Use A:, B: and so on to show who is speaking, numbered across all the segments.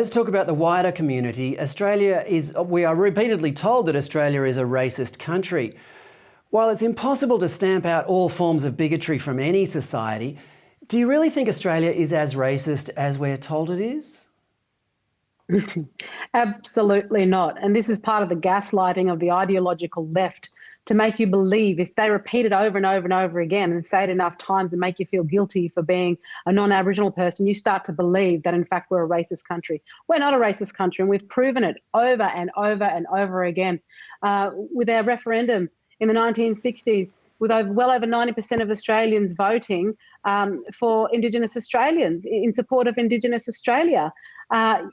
A: let's talk about the wider community. We are repeatedly told that Australia is a racist country. While it's impossible to stamp out all forms of bigotry from any society, do you really think Australia is as racist as we're told it is?
B: Absolutely not. And this is part of the gaslighting of the ideological left to make you believe, if they repeat it over and over and over again and say it enough times and make you feel guilty for being a non-Aboriginal person, you start to believe that in fact we're a racist country. We're not a racist country, and we've proven it over and over and over again. With our referendum in the 1960s, with well over 90% of Australians voting for Indigenous Australians, in support of Indigenous Australia.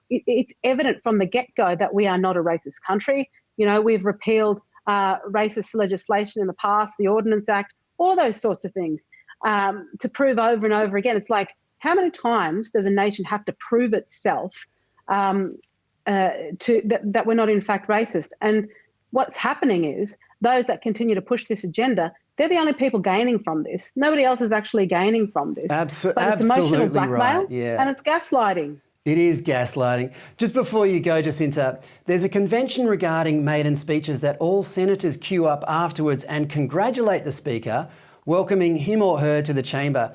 B: It's evident from the get-go that we are not a racist country. You know, we've repealed racist legislation in the past, the Ordnance Act, all of those sorts of things, to prove over and over again. It's like, how many times does a nation have to prove itself that we're not in fact racist? And what's happening is those that continue to push this agenda, they're the only people gaining from this. Nobody else is actually gaining from this. But it's emotional blackmail,
A: right. Yeah.
B: And it's gaslighting.
A: It is gaslighting. Just before you go, Jacinta, there's a convention regarding maiden speeches that all senators queue up afterwards and congratulate the Speaker, welcoming him or her to the chamber.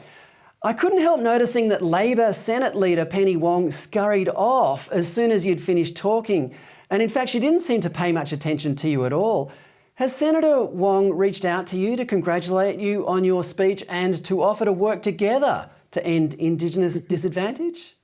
A: I couldn't help noticing that Labor Senate leader Penny Wong scurried off as soon as you'd finished talking. And in fact, she didn't seem to pay much attention to you at all. Has Senator Wong reached out to you to congratulate you on your speech and to offer to work together to end Indigenous disadvantage?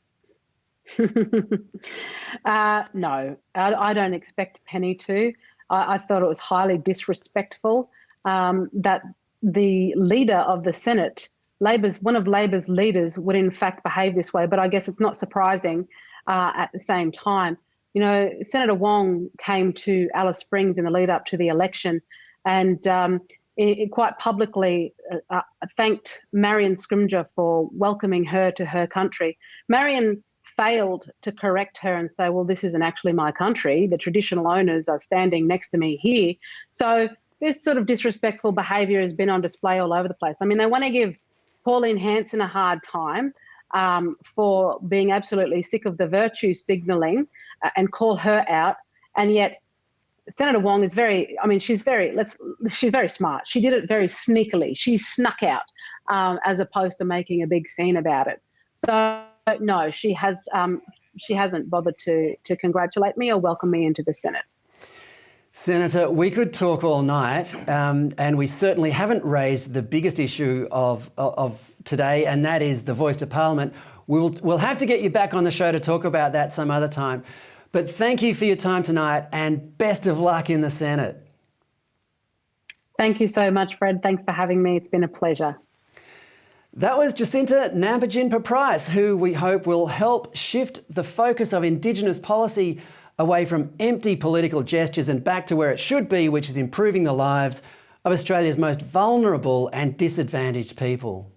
B: No, I don't expect Penny to. I thought it was highly disrespectful that the leader of the Senate, one of Labor's leaders, would in fact behave this way. But I guess it's not surprising at the same time. You know, Senator Wong came to Alice Springs in the lead up to the election and quite publicly thanked Marion Scrimgeour for welcoming her to her country. Marion failed to correct her and say, well, this isn't actually my country. The traditional owners are standing next to me here. So this sort of disrespectful behaviour has been on display all over the place. I mean, they want to give Pauline Hanson a hard time for being absolutely sick of the virtue signalling and call her out. And yet Senator Wong is she's very smart. She did it very sneakily. She snuck out as opposed to making a big scene about it. So no, she hasn't bothered to congratulate me or welcome me into the Senate.
A: Senator, we could talk all night, and we certainly haven't raised the biggest issue of today, and that is the voice to Parliament. We'll have to get you back on the show to talk about that some other time. But thank you for your time tonight, and best of luck in the Senate.
B: Thank you so much, Fred. Thanks for having me. It's been a pleasure.
A: That was Jacinta Price, who we hope will help shift the focus of Indigenous policy away from empty political gestures and back to where it should be, which is improving the lives of Australia's most vulnerable and disadvantaged people.